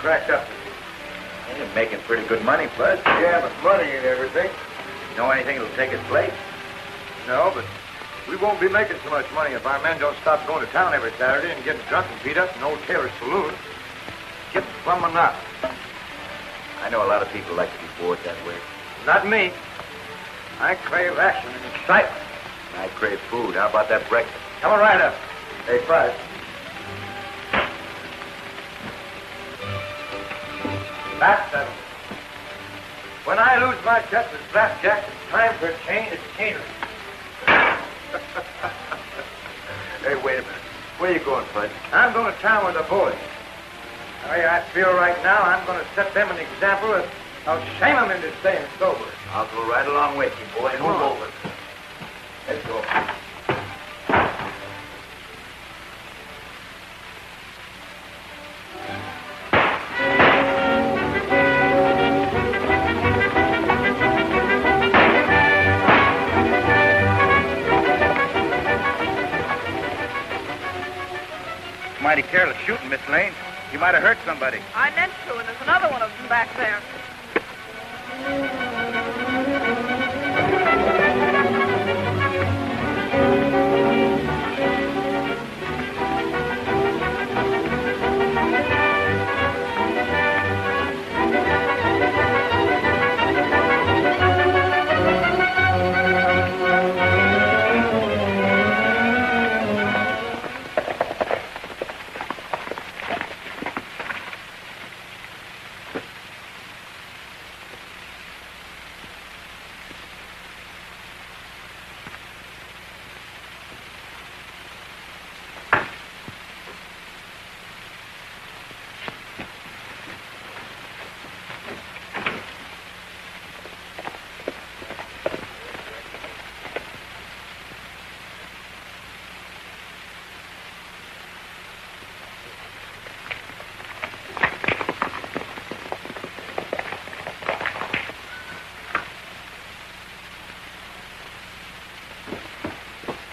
cracked up with you? You're making pretty good money, Bud. Yeah, but money ain't everything. You know anything that'll take its place? No, but we won't be making so much money if our men don't stop going to town every Saturday and getting drunk and beat up in Old Taylor's saloon. Getting plumb monotonous. I know a lot of people like to be bored that way. Not me. I crave action and excitement. I crave food. How about that breakfast? Come on right up. Hey, Bud. That's settled. When I lose my bets with blackjack, it's time for a change of scenery. Hey, wait a minute. Where you going, Bud? I'm going to town with the boys. The way I feel right now, I'm going to set them an example of how shame them into staying sober. I'll go right along with you, boy. Come Move on. over. Let's go. Mighty careless shooting, Miss Lane. You might have hurt somebody. I meant to, and there's another one of them back there.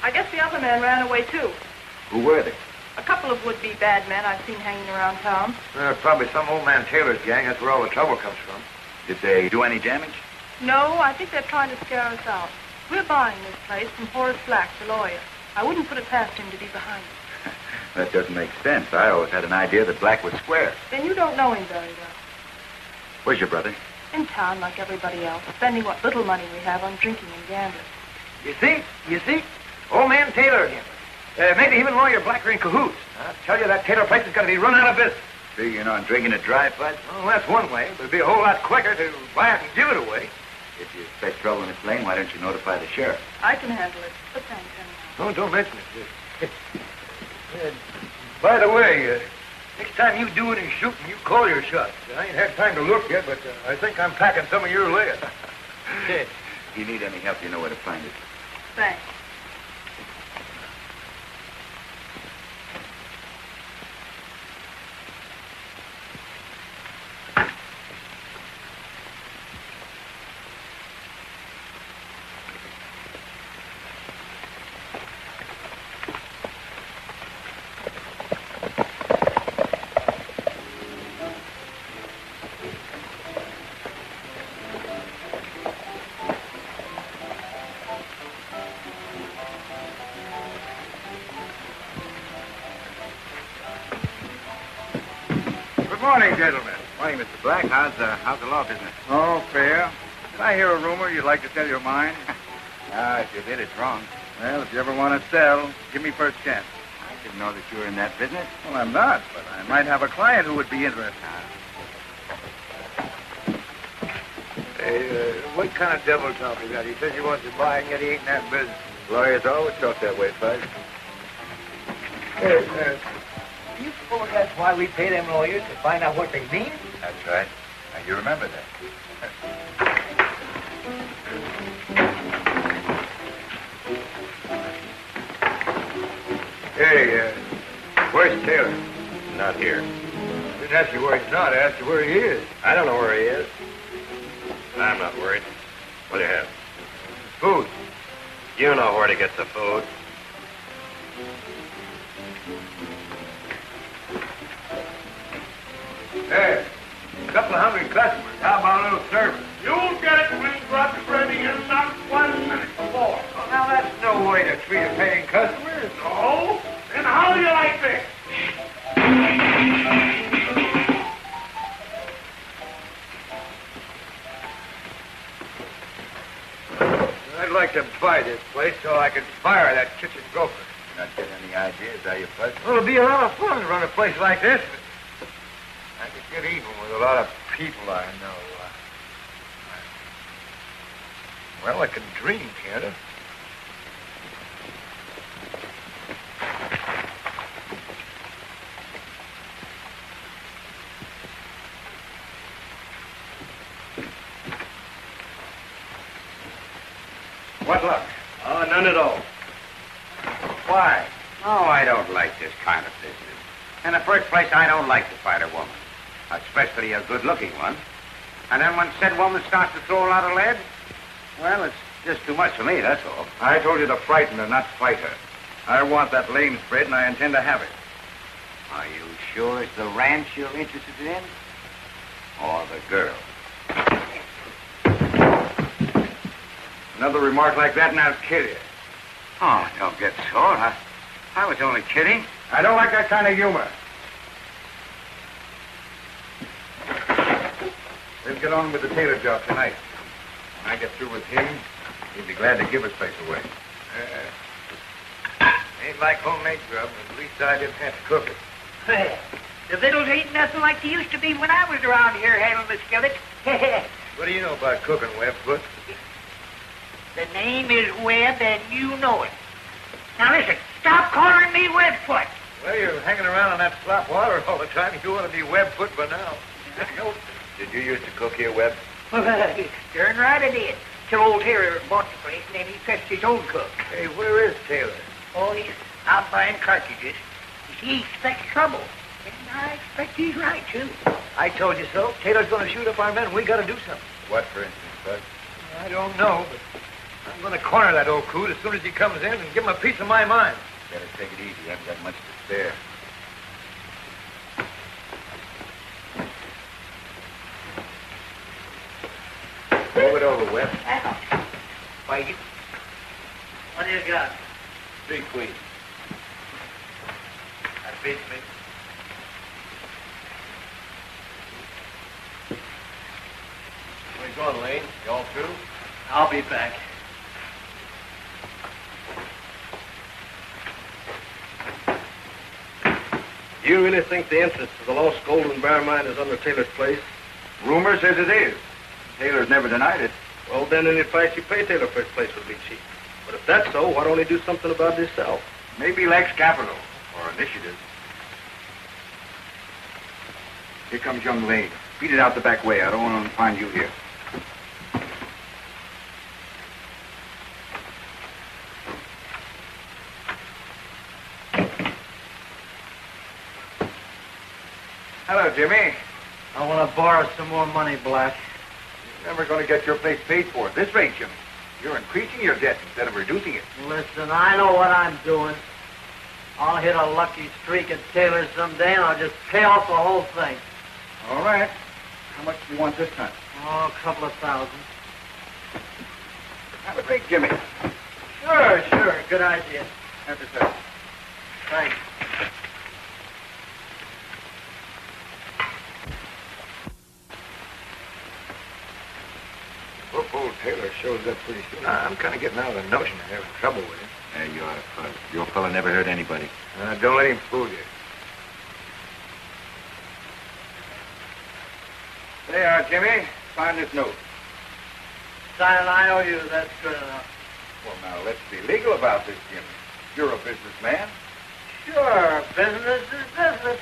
I guess the other man ran away, too. Who were they? A couple of would-be bad men I've seen hanging around town. Probably some old man Taylor's gang. That's where all the trouble comes from. Did they do any damage? No, I think they're trying to scare us out. We're buying this place from Horace Black, the lawyer. I wouldn't put it past him to be behind it. That doesn't make sense. I always had an idea that Black was square. Then you don't know him very well. Where's your brother? In town, like everybody else, spending what little money we have on drinking and gambling. You see? Old man Taylor again. Maybe him and Lawyer Black are in cahoots. I tell you, that Taylor place is going to be run out of business. Figuring on drinking it dry, Bud? Well, that's one way, but it'd be a whole lot quicker to buy it and give it away. If you expect trouble in this lane, why don't you notify the sheriff? I can handle it, but thanks anyhow. Oh, don't mention it. By the way, next time you do any shooting, you call your shots. I ain't had time to look yet, but I think I'm packing some of your lead. If you need any help, you know where to find it. Thanks. Good morning, gentlemen. Morning, Mr. Black. How's the law business? Oh, fair. Did I hear a rumor you'd like to tell your mind? If you did, it's wrong. Well, if you ever want to sell, give me first chance. I didn't know that you were in that business. Well, I'm not, but I might have a client who would be interested. Hey, what kind of devil talk is that? He says he wants to buy, and yet he ain't in that business. Lawyers always talk that way, Bud. Hey, you suppose that's why we pay them lawyers, to find out what they mean? That's right. Now, you remember that. Hey, where's Taylor? Not here. I didn't ask you where he's not. I asked you where he is. I don't know where he is. I'm not worried. What do you have? Food. You know where to get the food. Hey, a couple of hungry customers. How about a little service? You'll get it when grub's ready in not 1 minute before. Well, now that's no way to treat a paying customer. No? Then how do you like this? I'd like to buy this place so I can fire that kitchen gopher. You're not getting any ideas, are you, Bud? Well, it'd be a lot of fun to run a place like this. I could get even with a lot of people I know. Well, I can dream, can't I? What luck? Oh, none at all. Why? Oh, I don't like this kind of business. In the first place, I don't like to fight a woman, especially a good-looking one. And then when said woman starts to throw a lot of lead, well, it's just too much for me, that's all. I told you to frighten her, not fight her. I want that lame spread, and I intend to have it. Are you sure it's the ranch you're interested in? Or the girl? Another remark like that, and I'll kill you. Oh, don't get sore. I was only kidding. I don't like that kind of humor. Let's get on with the tailor job tonight. When I get through with him, he'd be glad to give his place away. Ain't like homemade grub, at least I didn't have to cook it. The victuals ain't nothing like they used to be when I was around here handling the skillet. What do you know about cooking, Webbfoot? The name is Webb, and you know it. Now listen, stop calling me Webbfoot. Well, you're hanging around on that slop water all the time. You ought to be Webbfoot by now. Did you used to cook here, Webb? Darn right I did. Till old Taylor bought the place, and then he fetched his own cook. Hey, where is Taylor? Oh, he's out buying cartridges. You see, he expects trouble. And I expect he's right, too. I told you so. Taylor's going to shoot up our men. We got to do something. What, for instance, Bud? I don't know, but I'm going to corner that old coot as soon as he comes in and give him a piece of my mind. Better take it easy. You haven't got much to spare. Move it over, Webb. Wait. What do you got? 3 queens. That beats me. Where you going, Lane? You all through? I'll be back. You really think the entrance to the lost golden bar mine is under Taylor's place? Rumor says it is. Taylor's never denied it. Well, then any price you pay Taylor for his place would be cheap. But if that's so, why don't he do something about it himself? Maybe lacks capital or initiative. Here comes young Lane. Beat it out the back way. I don't want him to find you here. Hello, Jimmy. I want to borrow some more money, Black. You're never going to get your place paid for at this rate, Jimmy. You're increasing your debt instead of reducing it. Listen, I know what I'm doing. I'll hit a lucky streak at Taylor someday, and I'll just pay off the whole thing. All right. How much do you want this time? Oh, a couple of thousand. Have a drink, Jimmy. Sure. Good idea. Have a sir. Thanks. Hope old Taylor shows up pretty soon. I'm kind of getting out of the notion of having trouble with him. There you are, Bud. Your fella never hurt anybody. Don't let him fool you. There, Jimmy. Sign this note. Sign I owe you. That's good enough. Well, now, let's be legal about this, Jimmy. You're a businessman. Sure, business is business.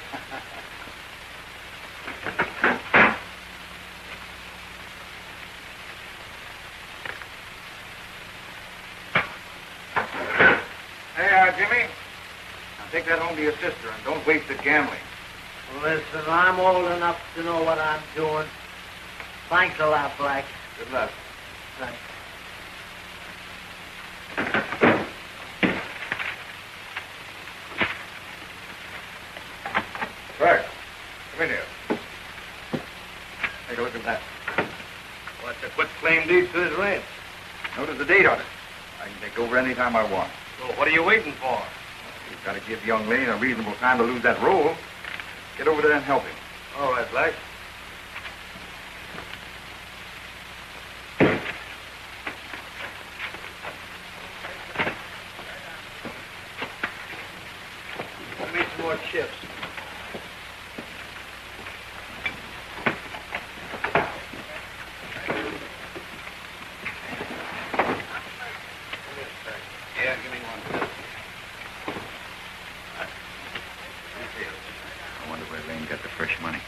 Hey, Jimmy. Now, take that home to your sister and don't waste it gambling. Listen, I'm old enough to know what I'm doing. Thanks a lot, Black. Good luck. Thanks. Bert, come in here. deeds to this ranch. Notice the date on it. I can take over any time I want. Well, what are you waiting for? You've got to give young Lane a reasonable time to lose that roll. Get over there and help him. All right, Black. Give me some more chips. Yeah, give me one. I wonder where Lane got the fresh money. I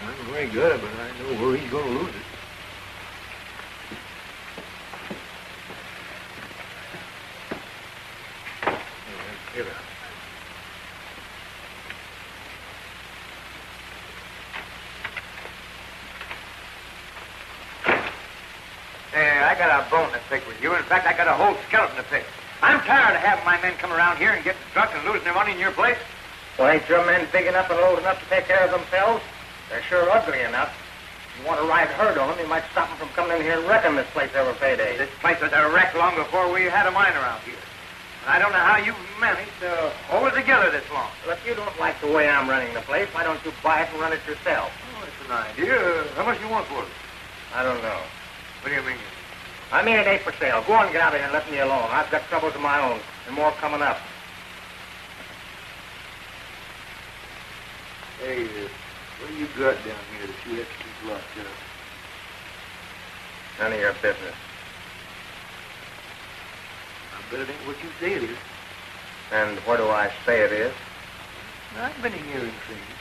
don't know where he got it, but I know where he's going to lose it. Here. Hey, I got a bone to pick with you. In fact, I got a whole skeleton to pick. I'm tired of having my men come around here and getting drunk and losing their money in your place. Well, ain't your men big enough and old enough to take care of themselves? They're sure ugly enough. If you want to ride herd on them, you might stop them from coming in here and wrecking this place every payday. This place was a wreck long before we had a mine around here. And I don't know how you managed to hold it together this long. Well, if you don't like the way I'm running the place, why don't you buy it and run it yourself? Oh, it's an idea. How much you want for it? I don't know. What do you mean? I mean, it ain't for sale. Go on and get out of here and let me alone. I've got troubles of my own, and more coming up. Hey, what do you got down here that you have to keep locked up? None of your business. I bet it ain't what you say it is. And what do I say it is? I've been hearing things.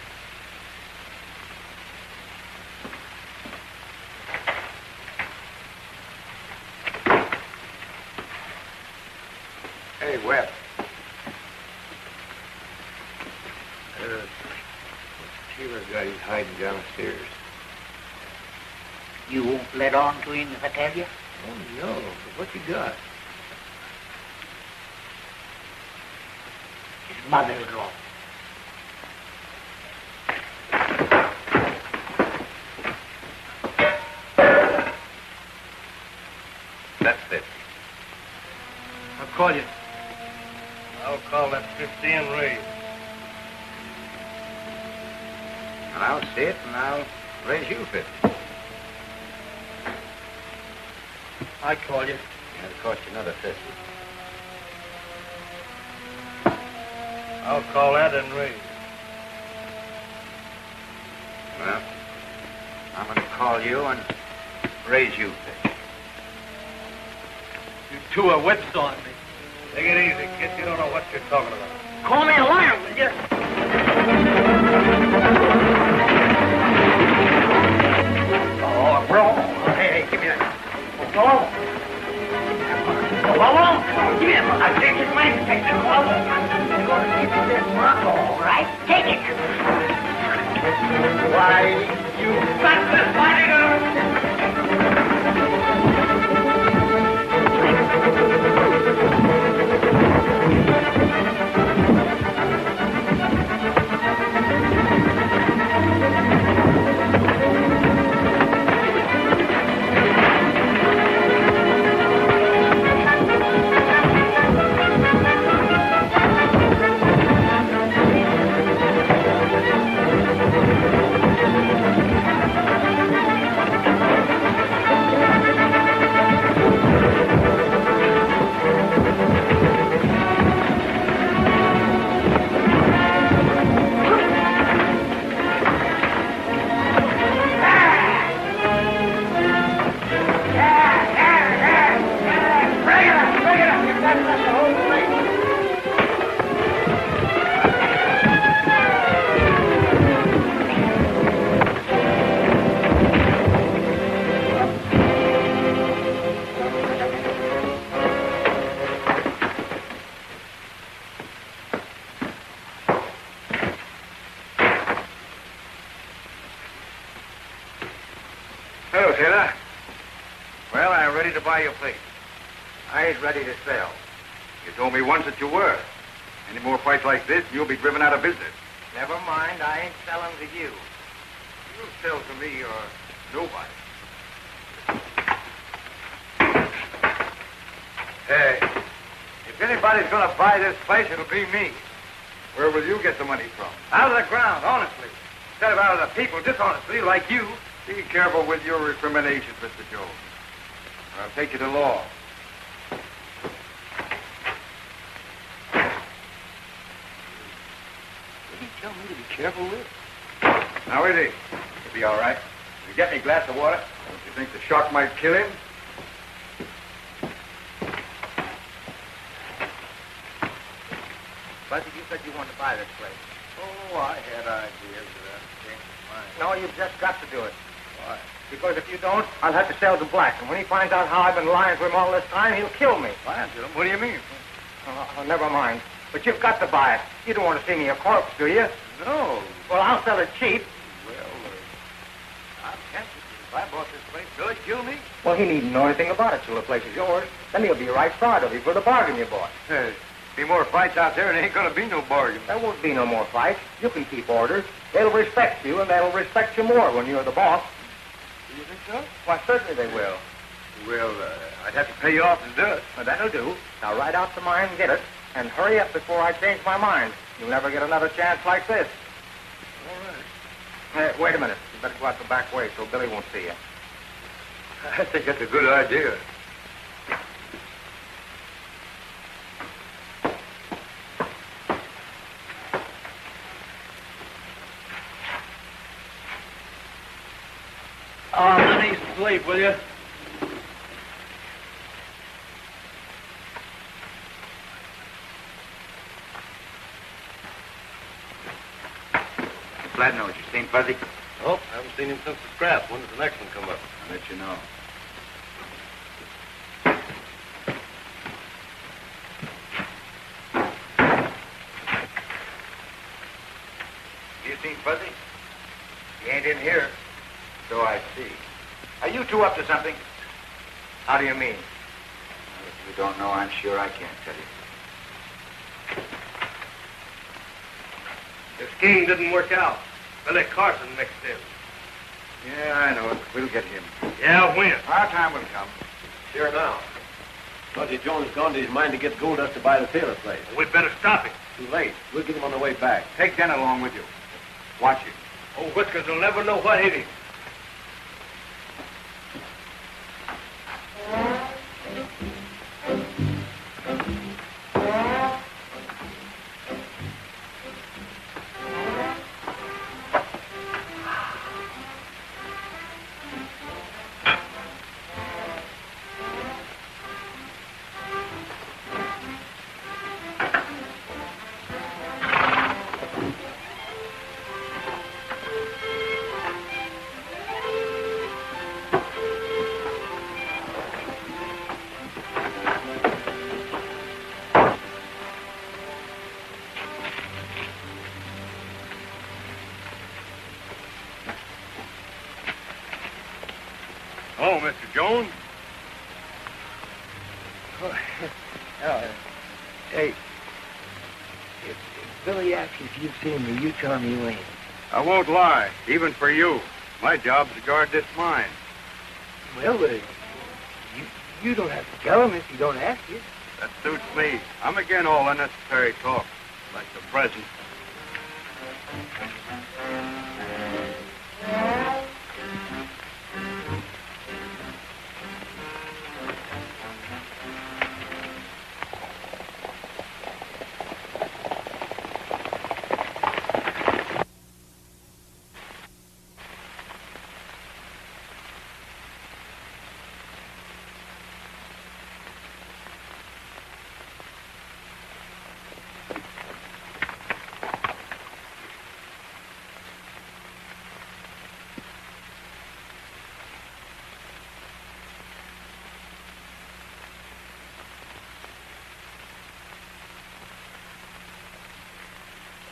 Hey, Webb. Taylor guy he's hiding downstairs. You won't let on to him if I tell you? Oh, no. But what you got? His mother-in-law. That's it. I'll call you. I'll call that 50 and raise. And I'll sit and I'll raise you 50. I call you. That'll cost you another 50. I'll call that and raise. Well, I'm going to call you and raise you 50. You two are whipsawing me. Take it easy, kid. You don't know what you're talking about. Call me a liar, will you? Oh, bro. Hey, give me that. Go on. Go on. Give me that. I'll take his money. Take that. Go on. You're going to give me this money, all right? Take it. Why, you got this money, Hello, Taylor. Well, I'm ready to buy your place. I ain't ready to sell. You told me once that you were. Any more fights like this, you'll be driven out of business. Never mind, I ain't selling to you. You sell to me or nobody. Hey, if anybody's going to buy this place, it'll be me. Where will you get the money from? Out of the ground, honestly. Instead of out of the people, dishonestly, like you. Be careful with your recriminations, Mr. Jones. Or I'll take you to law. What did he tell me to be careful with? Now, is he? He'll be all right. Will you get me a glass of water? Don't you think the shock might kill him? Buzzy, you said you wanted to buy this place. Oh, I had ideas of that. Changed my mind. No, you've just got to do it. Why? Because if you don't, I'll have to sell to Black. And when he finds out how I've been lying to him all this time, he'll kill me. Lying to him? What do you mean? Never mind. But you've got to buy it. You don't want to see me a corpse, do you? No. Well, I'll sell it cheap. Well, I'm tempted. If I bought this place, will it kill me? Well, he needn't know anything about it till the place is yours. Then he'll be right proud of you for the bargain you bought. Hey, be more fights out there, and there ain't going to be no bargain. There won't be no more fights. You can keep orders. They'll respect you, and they'll respect you more when you're the boss. Do you think so? Why, certainly they will. Well, I'd have to pay you off to do it. Well, that'll do. Now ride out to mine and get it, and hurry up before I change my mind. You'll never get another chance like this. All right. Wait a minute. You better go out the back way so Billy won't see you. I think that's a good idea. Oh, let me sleep, will you? Flatnose, you seen Fuzzy? Nope, I haven't seen him since the scrap. When does the next one come up? I'll let you know. You seen Fuzzy? He ain't in here. So I see. Are you two up to something? How do you mean? Well, if you don't know, I'm sure I can't tell you. The scheme didn't work out. Billy Carson mixed in. Yeah, I know it. We'll get him. Yeah, when? Our time will come. Here now. Buzzy Jones gone to his mind to get Goldust to buy the Taylor place. We'd better stop him. Too late. We'll get him on the way back. Take Den along with you. Watch him. Old Whiskers will never know what hit him. Oh, Mr. Jones. Hey, if Billy asks if you've seen me, you tell him you ain't. I won't lie, even for you. My job's to guard this mine. Well, you don't have to tell him if he don't ask you. That suits me. I'm again all unnecessary talk, like the present.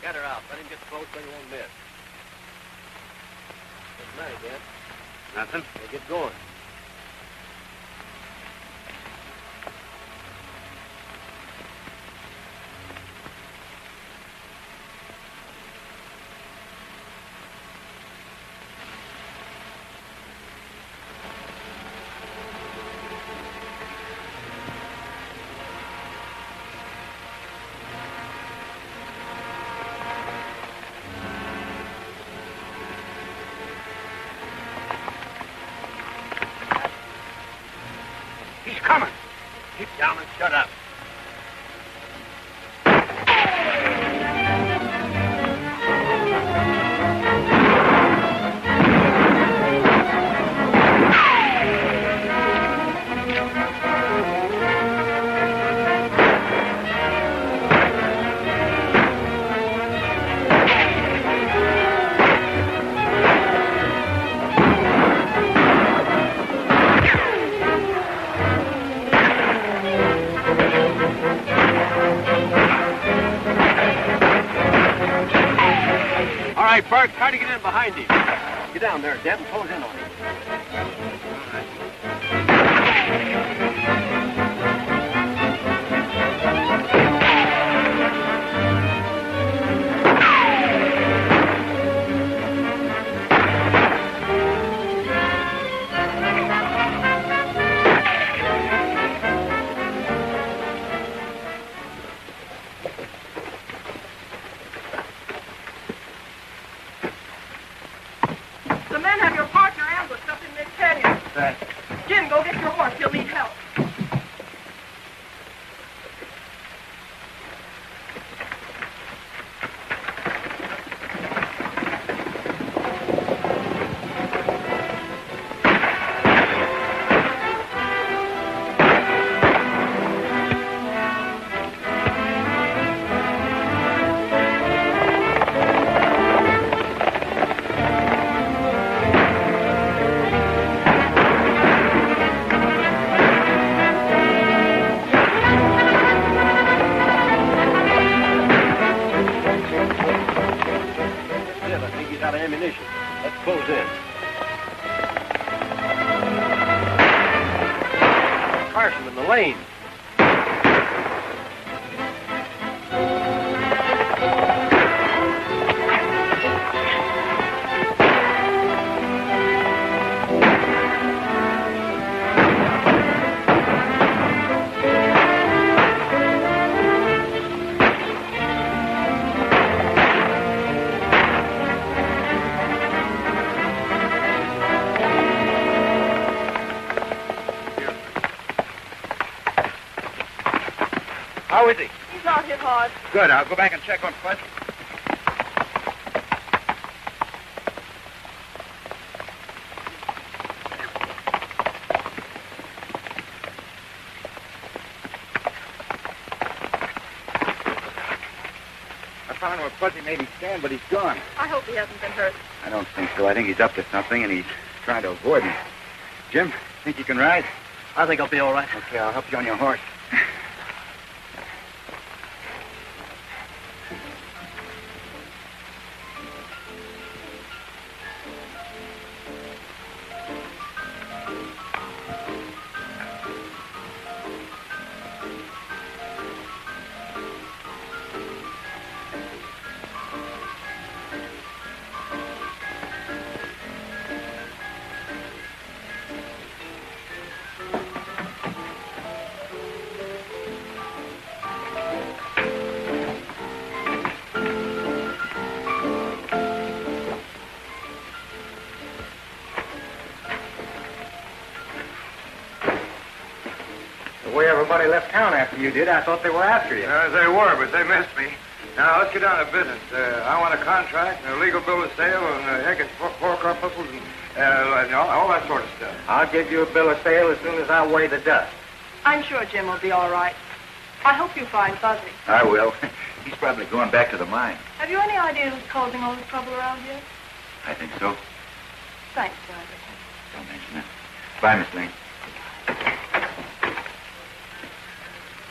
Get her out. Let him get close so he won't miss. What's the matter, Dad? Nothing. Hey, get going. He's coming. Keep down and shut up. All right, Bart, try to get in behind him. Get down there, Deb, and close in on him. The men have your partner ambushed up in this canyon. Right. Jim, go get your horse. He'll need help. Deb, I think he's out of ammunition. Let's close in. Carson in the lane. How is he? He's not hit hard. Good. I'll go back and check on Fudge. I found where Fuzzy made him stand, but he's gone. I hope he hasn't been hurt. I don't think so. I think he's up to something, and he's trying to avoid me. Jim, think you can ride? I think I'll be all right. Okay, I'll help you on your horse. The way everybody left town after you did, I thought they were after you. They were, but they missed me. Now, let's get down to business. I want a contract and a legal bill of sale and egg and pork corpuscles and all that sort of stuff. I'll give you a bill of sale as soon as I weigh the dust. I'm sure Jim will be all right. I hope you find Fuzzy. I will. He's probably going back to the mine. Have you any idea who's causing all this trouble around here? I think so. Thanks for everything. Don't mention it. Bye, Miss Lane.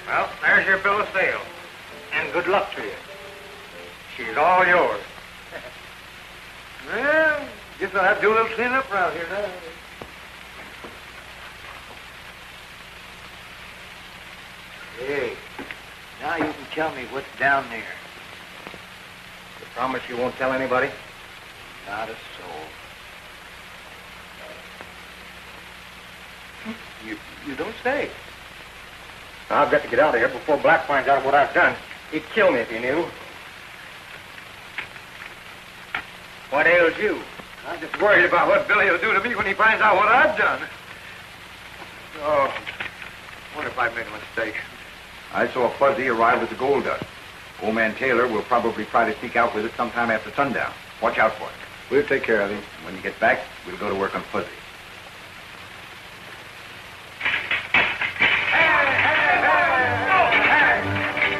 Well, there's your bill of sale. And good luck to you. She's all yours. Well, guess I'll have to do a little cleanup around here now. Hey, now you can tell me what's down there. You promise you won't tell anybody? Not a soul. You don't say. I've got to get out of here before Black finds out what I've done. He'd kill me if he knew. What ails you? I'm just worried about what Billy will do to me when he finds out what I've done. Oh, if I made a mistake. I saw Fuzzy arrive with the gold dust. Old man Taylor will probably try to sneak out with it sometime after sundown. Watch out for it. We'll take care of him. And when you get back, we'll go to work on Fuzzy.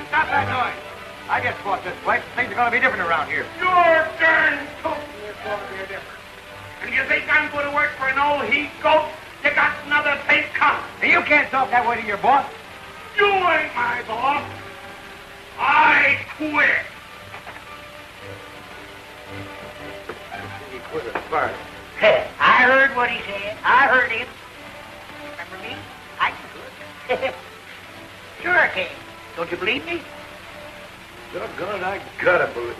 Stop that noise. I just bought this place. Things are going to be different around here. You're darn tootin' there's going to be a difference. And you think I'm going to work for an old he-goat? You got another tape coming. Hey, you can't talk that way to your boss. You ain't my boss. I quit. He quit as far. I heard what he said. I heard him. Remember me? I can do it. Sure I can. Don't you believe me? Doggone, I gotta believe.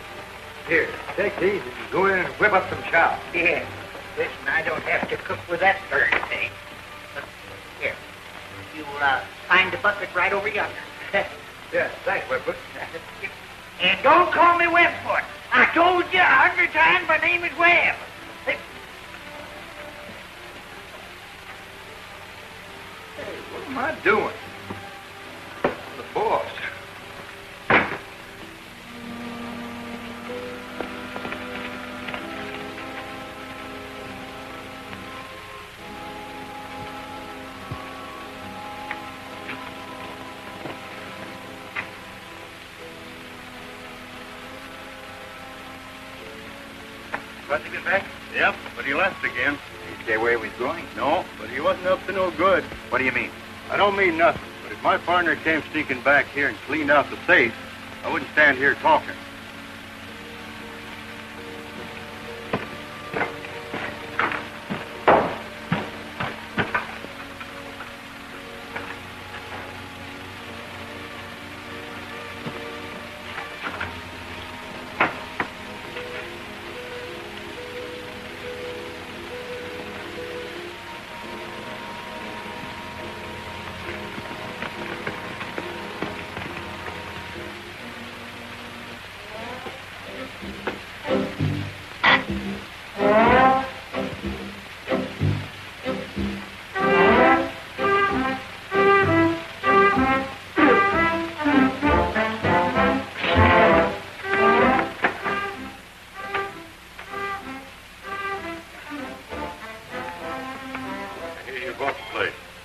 Here, take these and go in and whip up some chow. Yeah. Listen, I don't have to cook with that darn thing. Here. You'll find the bucket right over yonder. Yeah, thanks, Whipfoot. And don't call me Webfoot. I told you 100 times my name is Webb. Hey, what am I doing? The boss. Fuzzy get back? Yep, but he left again. Did he say where he was going? No, but he wasn't up to no good. What do you mean? I don't mean nothing, but if my partner came sneaking back here and cleaned out the safe, I wouldn't stand here talking.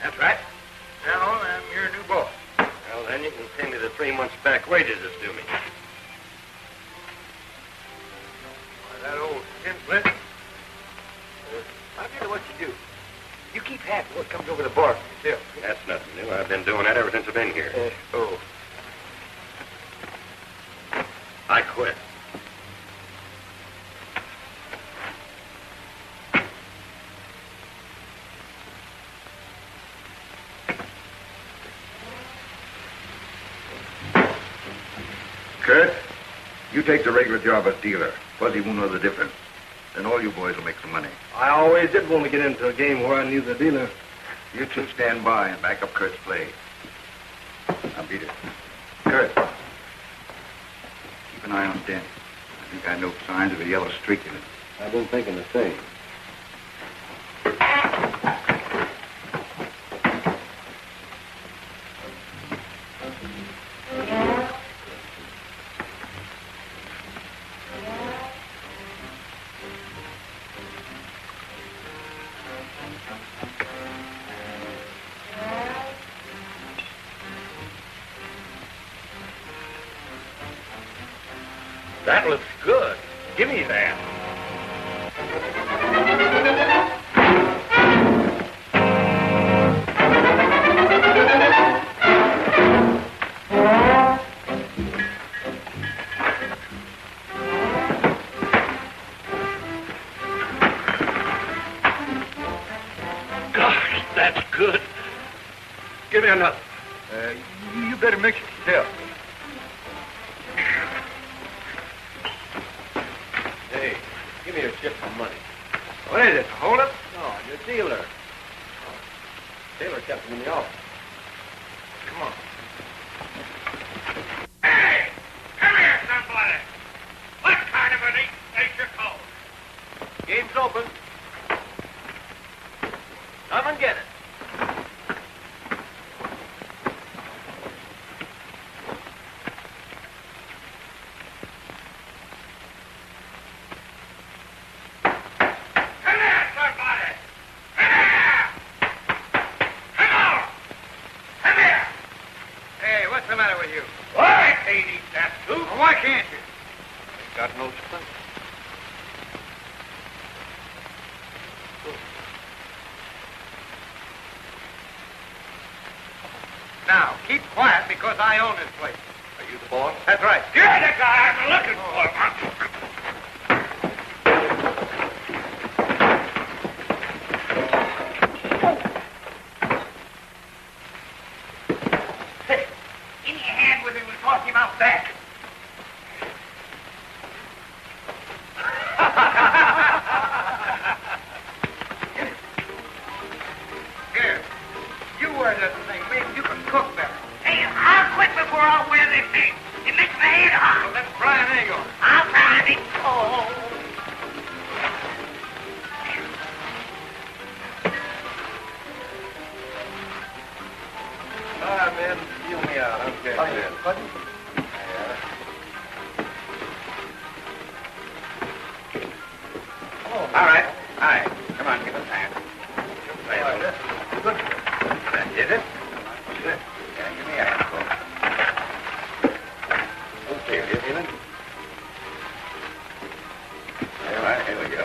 That's right. Now, I'm your new boss. Well, then you can pay me the 3 months back wages that's due me. Why, that old skinflint. I'll tell you what you do. You keep half of what comes over the bar for yourself. That's nothing new. I've been doing that ever since I've been here. Oh. I quit. Kurt, you take the regular job as dealer. Fuzzy won't know the difference. Then all you boys will make some money. I always did want to get into a game where I knew the dealer. You two stand by and back up Kurt's play. Now beat it. Kurt, keep an eye on Dent. I think I know signs of a yellow streak in it. I've been thinking the same. That looks good. Give me that. Gosh, that's good. Give me another. You better mix it yourself. Hey, give me a ship for money. What is it, a hold-up? No, your dealer. Taylor kept him in the office. Come on. Hey! Come here, somebody! What kind of an eat place you called? Game's open. Come and get it. the matter with you? Well, I can't eat that soup. Well, why can't you? Got no split. Now, keep quiet because I own this place. Are you the boss? That's right. You're the guy I'm looking for. Hey, give me a hand with him and toss him out back. Here, you wear this thing. Maybe you can cook better. Hey, I'll quit before I wear this thing. It makes my head hot. Well, let's fry an egg on it. I'll find it. Oh. All right, man. Feel me out. Okay. All right. Come on, give us a hand. That did it. Good. Yeah, give me a hand, folks. Okay, you feeling? All right, here we go.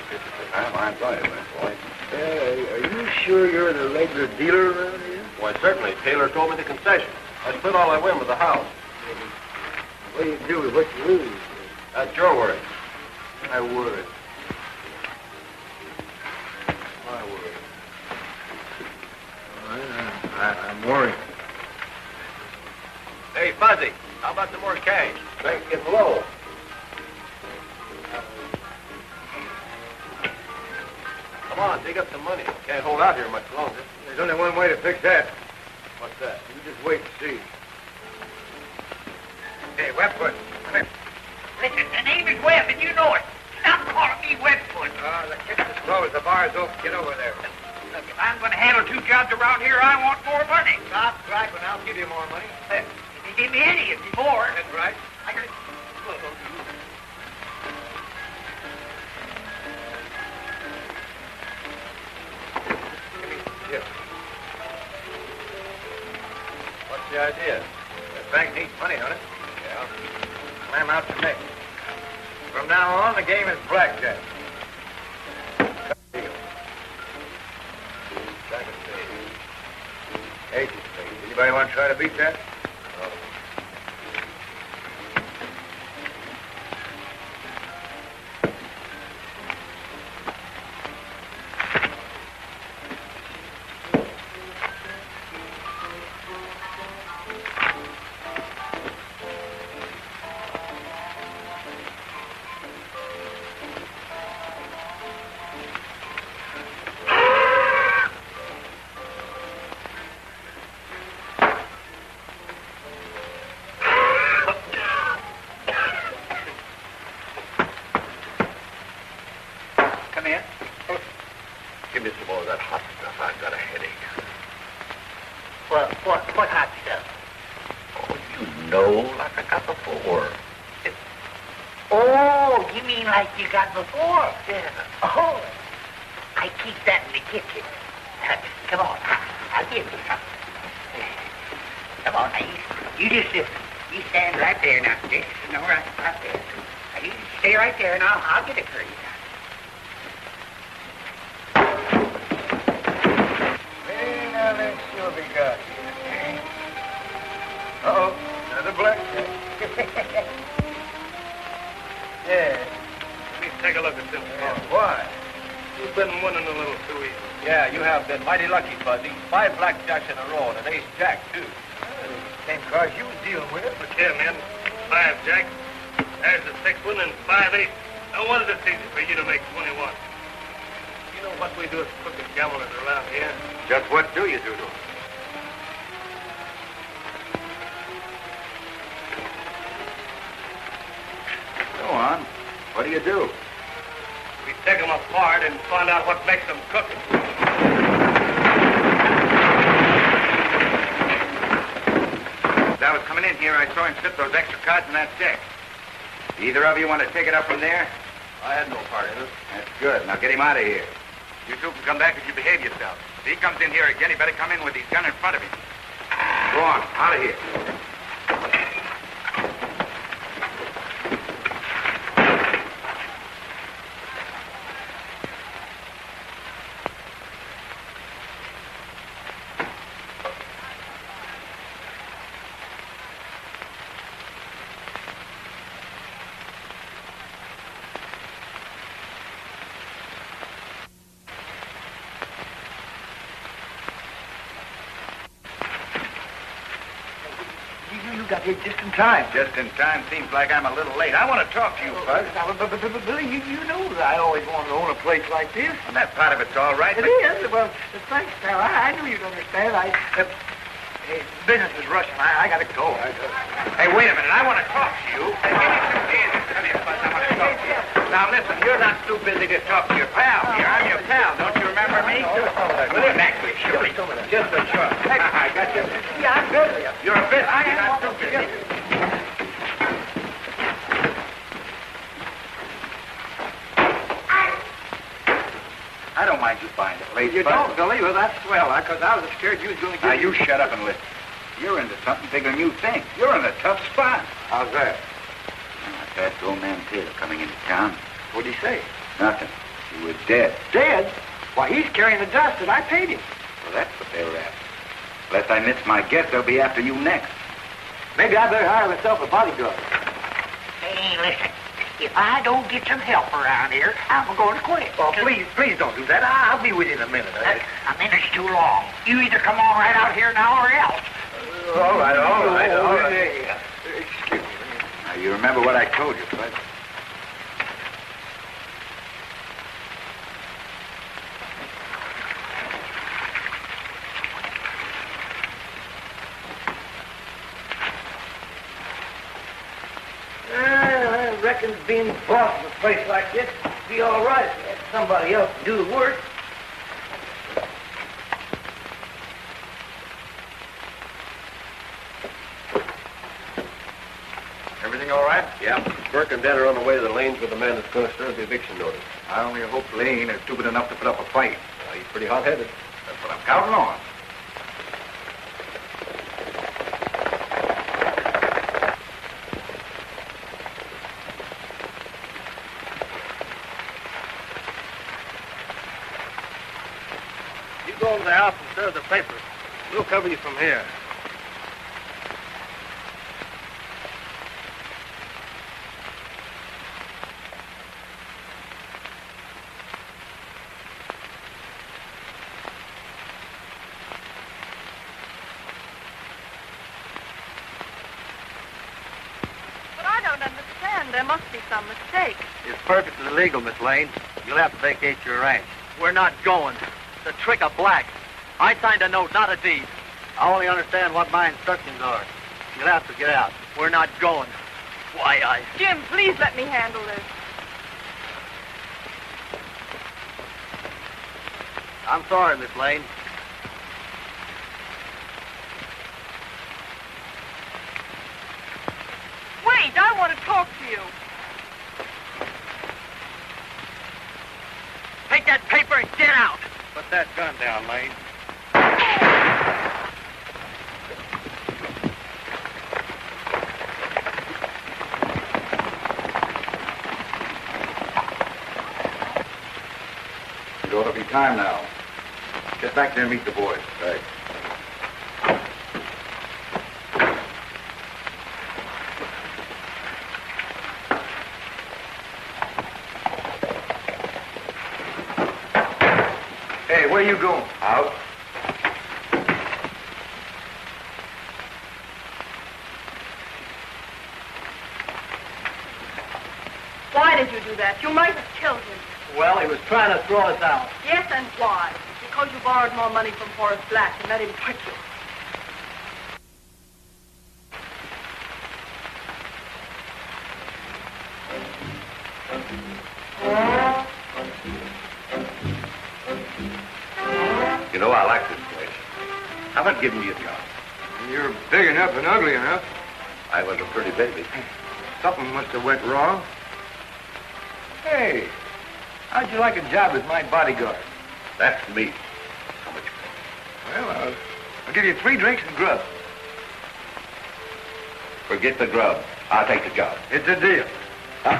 This is the time I'm going to win, boys. Are you sure you're the regular dealer around here? Why, certainly. Taylor told me the concession. I split all I win with the house. What do you do with what you lose? That's your word. My word. My word. All right, I'm worried. Hey, Fuzzy, how about some more cash? Bank's getting low. Come on, dig up some money. Can't hold out here much longer. There's only one way to fix that. What's that? You just wait and see. Hey, Webfoot, come here. Listen, the name is Webb, and you know it. Stop calling me Webfoot. The kitchen's closed. The bar's open. Get over there. Look, if I'm going to handle 2 jobs around here, I want more money. Stop griping. I'll give you more money. Hey, if you give me any, it'd be more. That's right. I got Here. What's the idea? The bank needs money, don't it? Yeah. Climb out to me. From now on, the game is blackjack. Deal. Second phase. Agent phase. Anybody want to try to beat that? Come in. Give me some more of that hot stuff. I've got a headache. What hot stuff? Oh, you know, like I got before. Oh, you mean like you got before? Yeah. Oh, I keep that in the kitchen. Come on, I'll give you some. Come on, now, you just you stand right there now. Just, no, right there. Now, you just stay right there, and I'll get it for you. Hey, now let's see what we got here. Uh-oh, another blackjack. Yeah. Let me take a look at this. Why? You've been winning a little too easy. Yeah, you have been mighty lucky, Fuzzy. 5 blackjacks in a row and an ace-jack, too. Same cards you was dealing with. Look here, man. 5 jacks. There's the 6th one and 5 aces. No wonder it's easy for you to make 21. You know what we do as crooked gamblers around here? Just what do you do to him? Go on. What do you do? We take them apart and find out what makes them crooked. As I was coming in here, I saw him slip those extra cards in that check. Either of you want to take it up from there? I had no part in it. That's good. Now get him out of here. You two can come back if you behave yourself. If he comes in here again, he better come in with his gun in front of him. Go on, out of here. You got here just in time. Just in time seems like I'm a little late. I want to talk to you, Bud. But Billy, you know that I always wanted to own a place like this. Well, that part of it's all right. It is. Well, thanks, pal. I knew you'd understand. Hey, business is rushing. I got to go. Hey, wait a minute. I want to talk to you. Hey, give me some hands. Come here, Bud. I want to talk to you. Now, listen, you're not too busy to talk to your pal here. I'm your pal. Don't you remember me? Well, exactly. Sure. Just a short. I got you. Yeah, I'm good. You're a busy. You're not too busy. I don't mind you buying the place. You Bud. don't, Billy? Well, that's swell, because I was scared you was going to get... Now, you shut up and listen. You're into something bigger than you think. You're in a tough spot. How's that? I passed old man Taylor coming into town. What'd he say? Nothing. He was dead. Dead? Why, he's carrying the dust, and I paid him. Well, that's what they were after. Unless I miss my guess, they'll be after you next. Maybe I better hire myself a bodyguard. Hey, listen. If I don't get some help around here, I'm going to quit. Oh, please don't do that. I'll be with you in a minute. A minute's too long. You either come on right out here now or else. All right. Excuse me. Now, you remember what I told you, Bud. I reckon being boss of a place like this would be all right if you had somebody else to do the work. Everything all right? Yeah. Burke and Dad are on the way to the lanes with the man that's going to serve the eviction notice. I only hope Lane is stupid enough to put up a fight. He's pretty hot-headed. That's what I'm counting on. You go to the house and serve the papers. We'll cover you from here. But I don't understand. There must be some mistake. It's perfectly legal, Miss Lane. You'll have to vacate your ranch. We're not going. The trick of black. I signed a note, not a deed. I only understand what my instructions are. You'll have to get out. We're not going. Why, Jim, please let me handle this. I'm sorry, Miss Lane. Wait, I want to talk to you. Take that paper and get out. Put that gun down, Lane. It ought to be time now. Get back there and meet the boys. Right. Hey, where you going? Out. Why did you do that? You might have killed him. Well, he was trying to throw us out. Yes, and why? Because you borrowed more money from Horace Black and let him quit you. You know, I like this place. How about giving me a job? You're big enough and ugly enough. I was a pretty baby. Something must have went wrong. Hey, how'd you like a job as my bodyguard? That's me. How much? Well, I'll give you 3 drinks and grub. Forget the grub. I'll take the job. It's a deal. Huh?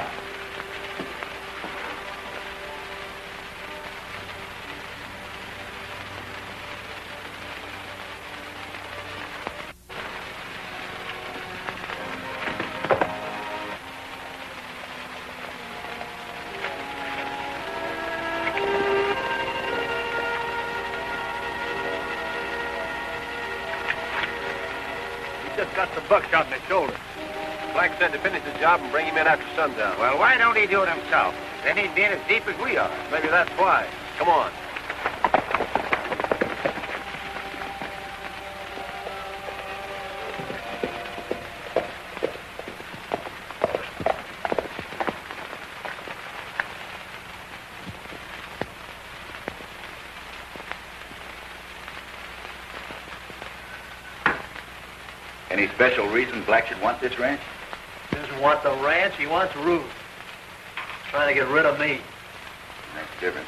He just got some buckshot in his shoulder. Black said to finish the job and bring him in after sundown. Well, why don't he do it himself? Then he'd be in as deep as we are. Maybe that's why. Come on. Any special reason Black should want this ranch? He doesn't want the ranch, he wants Ruth. Trying to get rid of me. That's different.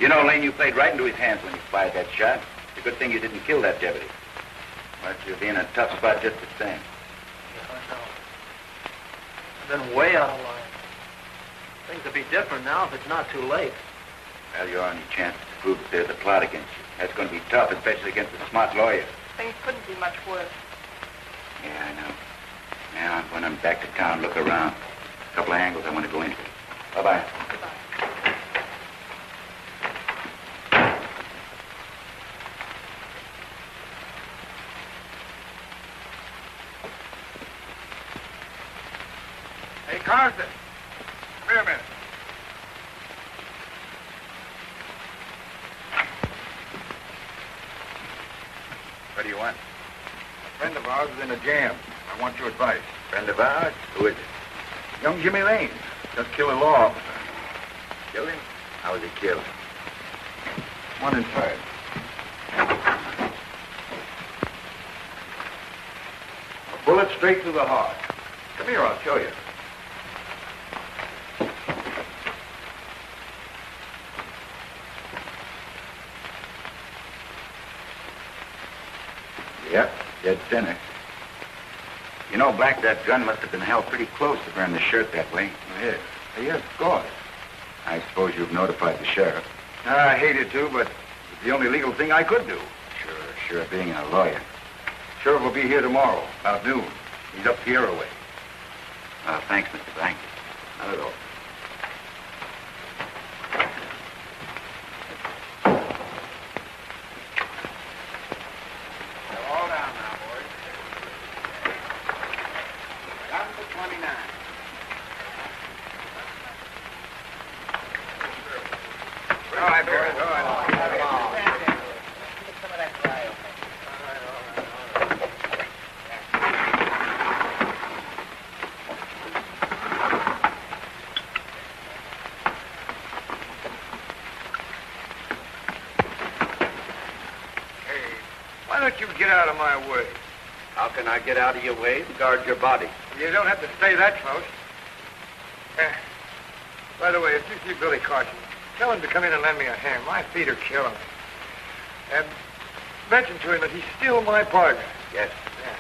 You know, Lane, you played right into his hands when you fired that shot. It's a good thing you didn't kill that deputy. But you'll be in a tough spot just the same. Yeah, I know. I've been way out of line. Things will be different now if it's not too late. Well, your only chance to prove that there's a plot against you. That's going to be tough, especially against a smart lawyer. Things couldn't be much worse. Yeah, I know. Now, when I'm back to town, look around. A couple of angles I want to go into. Bye-bye. Goodbye. Hey, Carson. Come here a minute. What do you want? A friend of ours is in a jam. I want your advice. Friend of ours? Who is it? Young Jimmy Lane. Just killed a law officer. Killed him? How was he killed? One inside. A bullet straight through the heart. Come here, I'll show you. Yep, dead center. You know, Black, that gun must have been held pretty close to burn the shirt that way. Yes. Yes, of course. I suppose you've notified the sheriff. I hated to, but it's the only legal thing I could do. Sure, being a lawyer. Sheriff will be here tomorrow, about noon. He's up Sierra way. Thanks, Mr. Black. Not at all. All down now, boys. Down to 29. All right, boys. All right. Why don't you get out of my way? How can I get out of your way and guard your body? You don't have to stay that close. By the way, if you see Billy Carson, tell him to come in and lend me a hand. My feet are killing me. And mention to him that he's still my partner. Yes. Yeah.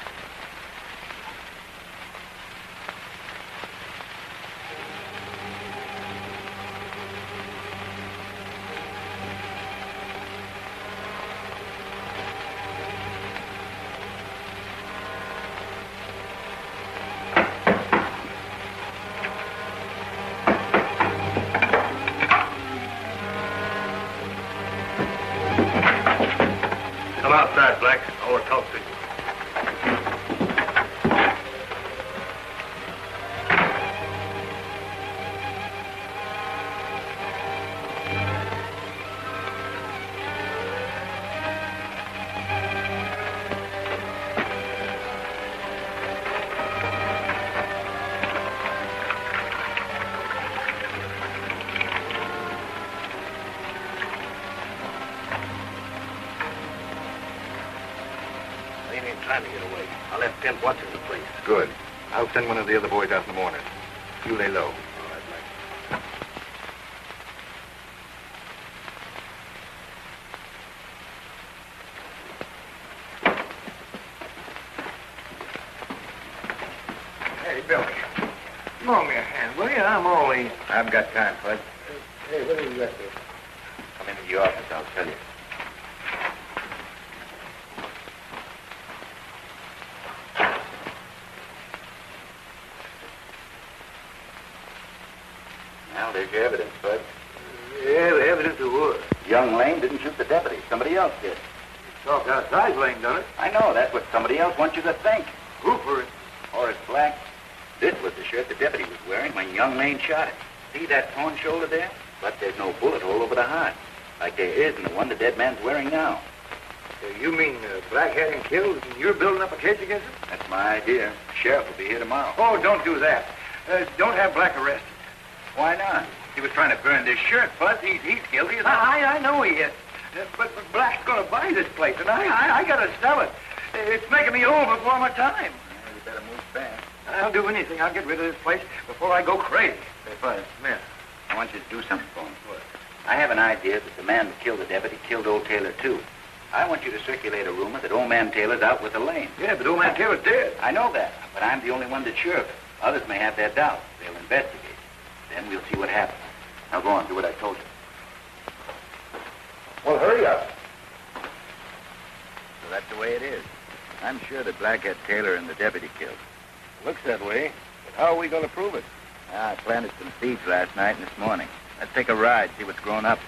Come outside, Black. I want to talk to you. They ain't trying to get away. I left Pimp watching the place. Good. I'll send one of the other boys out in the morning. You lay low. All right, Black. Hey, Billy. Loan me a hand, will you? I'm only... I haven't got time, Bud. Hey, what are you up to? Come into the office, I'll tell you. Now, there's your evidence, Bud. Yeah, the evidence of what? Young Lane didn't shoot the deputy. Somebody else did. Talk outside, Lane done it. I know. That's what somebody else wants you to think. Who for it? Horace Black. This was the shirt the deputy was wearing when young Lane shot him. See that torn shoulder there? But there's no bullet hole over the heart, like there is in the one the dead man's wearing now. You mean Black had him killed and you're building up a case against him? That's my idea. Sheriff will be here tomorrow. Oh, don't do that. Don't have Black arrested. Why not? He was trying to burn this shirt, Buzz. He's guilty. I know he is. But Black's going to buy this place, and I got to sell it. It's making me old before my time. Well, you better move fast. I'll do anything. I'll get rid of this place before I go crazy. Say, Buzz. Yeah. I want you to do something for me. What? I have an idea that the man that killed the deputy killed old Taylor, too. I want you to circulate a rumor that old man Taylor's out with Elaine. Yeah, but old man Taylor's dead. I know that, but I'm the only one that's sure of it. Others may have their doubts. They'll investigate. Then we'll see what happens. Now go on, do what I told you. Well, hurry up. So that's the way it is. I'm sure that Black had Taylor and the deputy killed. Looks that way. But how are we going to prove it? I planted some seeds last night and this morning. Let's take a ride, see what's grown up.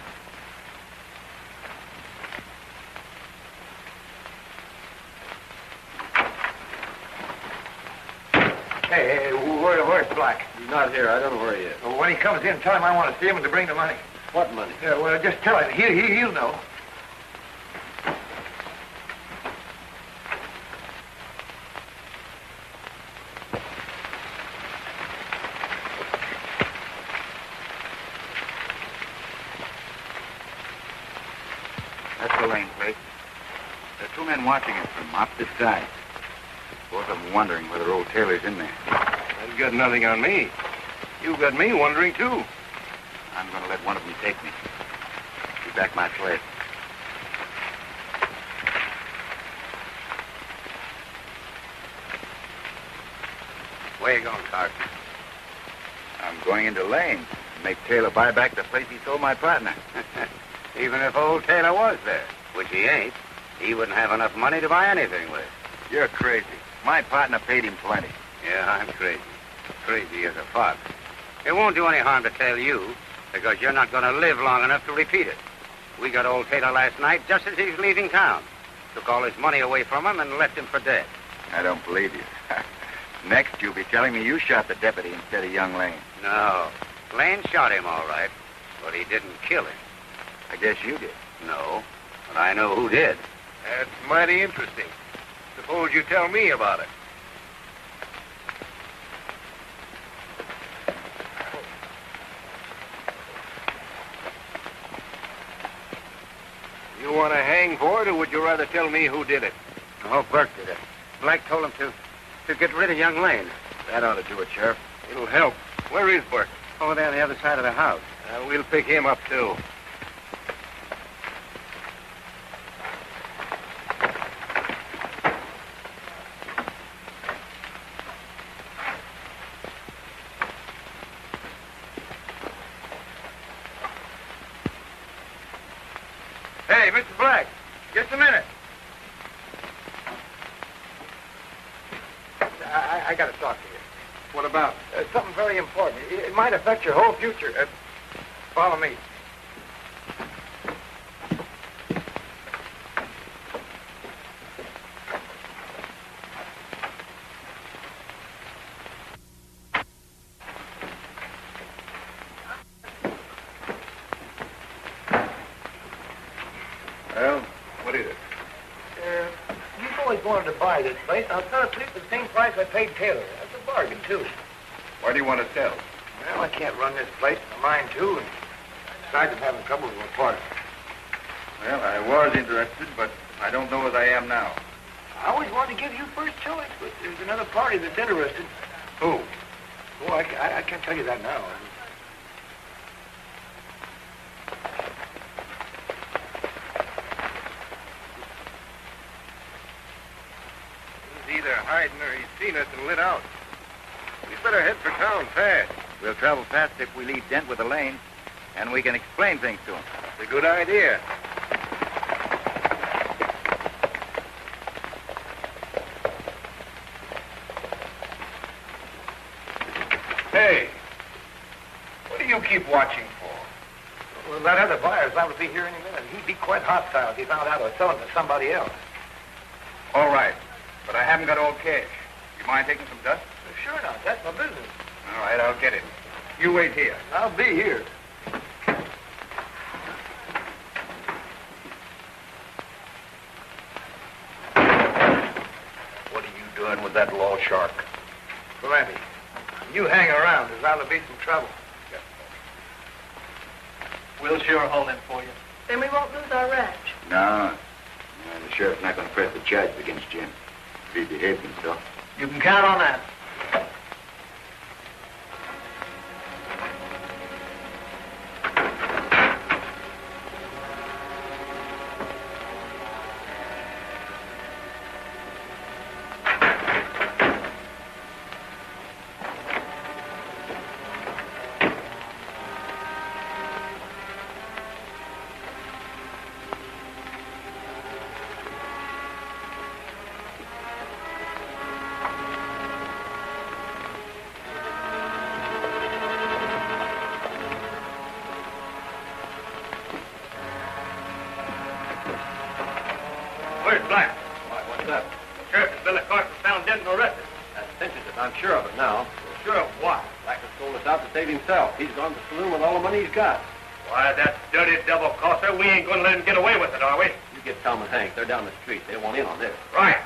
Hey, where's Black? He's not here. I don't know where he is. Well, when he comes in, tell him I want to see him and to bring the money. What money? Yeah, well, just tell him. He'll know. That's the Lane place. There are two men watching us from opposite sides. Both of them wondering whether old Taylor's in there. They've got nothing on me. You've got me wondering, too. I'm going to let one of them take me. Be back my place. Where you going, Carter? I'm going into Lane to make Taylor buy back the place he sold my partner. Even if old Taylor was there, which he ain't, he wouldn't have enough money to buy anything with. You're crazy. My partner paid him plenty. Yeah, I'm crazy. Crazy as a fox. It won't do any harm to tell you, because you're not going to live long enough to repeat it. We got old Taylor last night just as he was leaving town. Took all his money away from him and left him for dead. I don't believe you. Next, you'll be telling me you shot the deputy instead of young Lane. No. Lane shot him all right, but he didn't kill him. I guess you did. No, but I know who did. That's mighty interesting. Suppose you tell me about it. You want to hang for it, or would you rather tell me who did it? Oh, Burke did it. Black told him to get rid of young Lane. That ought to do it, Sheriff. It'll help. Where is Burke? Over there on the other side of the house. We'll pick him up, too. Hey, Mr. Black, just a minute. I got to talk to you. What about? Something very important. It might affect your whole future. Follow me. Well, what is it? You've always wanted to buy this place. I'll sell it to you for the same price I paid Taylor. That's a bargain, too. Why do you want to sell? Well, I can't run this place. It's mine, too. And besides, I'm having trouble with my partner. Well, I was interested, but I don't know as I am now. I always wanted to give you first choice, but there's another party that's interested. Who? Oh, I can't tell you that now. He's either hiding or he's seen us and lit out. We better head for town fast. We'll travel fast if we leave Dent with the lane, and we can explain things to him. It's a good idea. Hey, what do you keep watching for? Well, that other buyer's liable to be here any minute. He'd be quite hostile if he found out I was selling to somebody else. All right, but I haven't got all cash. You mind taking some dust? Sure not. That's my business. All right, I'll get it. You wait here. I'll be here. What are you doing with that law shark? Plenty. You hang around. There's liable to be some trouble. We'll sure hold him for you. Then we won't lose our ranch. No. The sheriff's not going to press the charges against Jim. If he behaves himself. You can count on that. Where's Black? Why, what's up? The sheriff has been the court and found dead and arrested. That cinches it. I'm sure of it now. Sure of what? Black has sold us out to save himself. He's gone to the saloon with all the money he's got. Why, that dirty double-crosser, we ain't going to let him get away with it, are we? You get Tom and Hank. They're down the street. They want in on this. Right.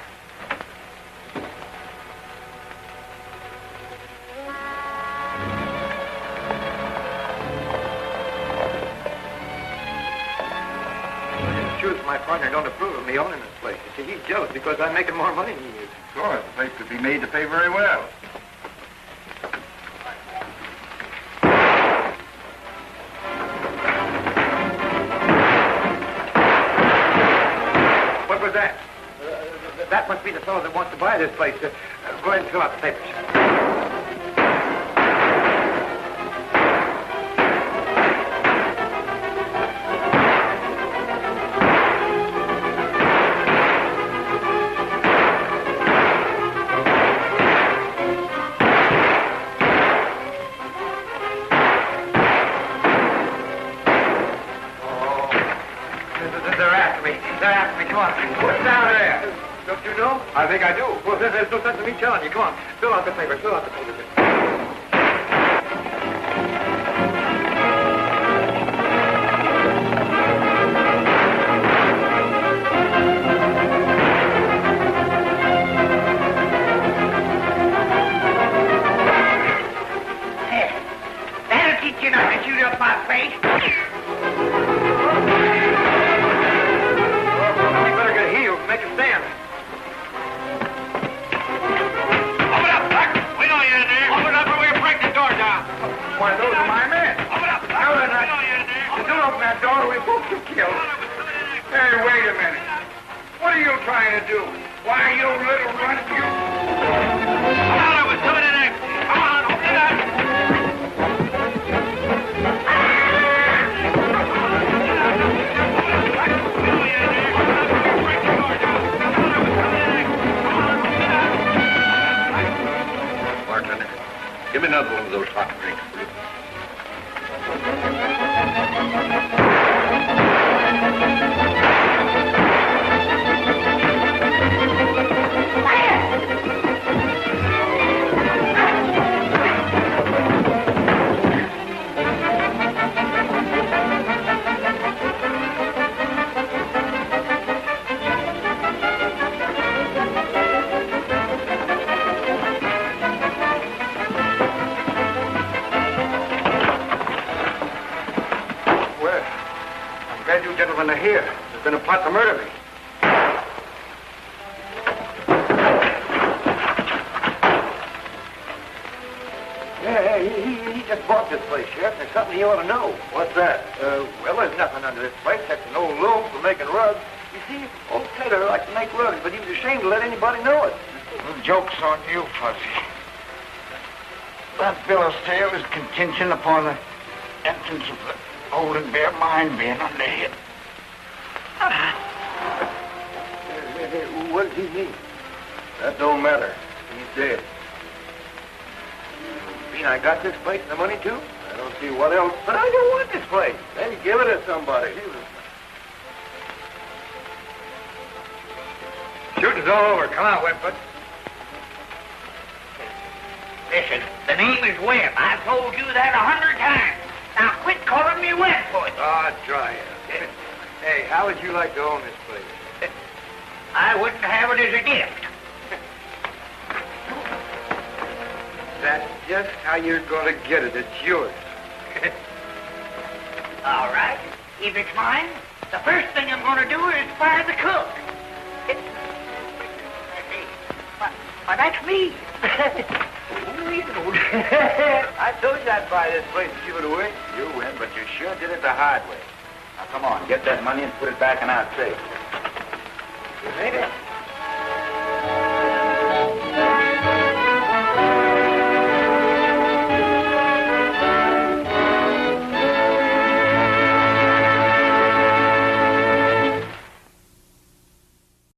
Truth, my partner don't approve of me owning this place. You see, he's jealous because I'm making more money than he is. Sure, the place could be made to pay very well. What was that? That must be the fellow that wants to buy this place. Go ahead and fill out the papers. They're after me. Come on. What's down there? Don't you know? I think I do. Well, there's no sense in me telling you. Come on. Fill out the papers. Fill out the papers. That'll teach you not to shoot up my face. Make a stand. Open up, Black. We know you're in there. Open up or we'll break the door down. Why, those are my men. Open up, Black. No, they're not. We know you're in there. Don't open that door or we both get killed. Hey, wait a minute. What are you trying to do? Why, you little runt, you... Come on, I was coming in next. Come on, open it up. Give me another one of those hot drinks, please. Gentlemen are here. There's been a plot to murder me. Yeah, he just bought this place, Sheriff. There's something you ought to know. What's that? Well, there's nothing under this place except an old loom for making rugs. You see, old Taylor liked to make rugs, but he was ashamed to let anybody know it. The joke's on you, Fuzzy. That fellow's tale is contingent upon the entrance of the Golden Bear mine being under him. What does he mean? That don't matter. He's dead. You mean I got this place and the money, too? I don't see what else. But I don't want this place. Then give it to somebody. Shooting's all over. Come on, Wetfoot. Listen, the name is Webb. I've told you that 100 times. Now quit calling me Webfoot. Ah, try it. Hey, how would you like to own this place? I wouldn't have it as a gift. That's just how you're going to get it. It's yours. All right. If it's mine, the first thing I'm going to do is fire the cook. Why, that's me. I told you I'd buy this place and give it away. You win, but you sure did it the hard way. Now, come on, get that money and put it back in our safe. You made it.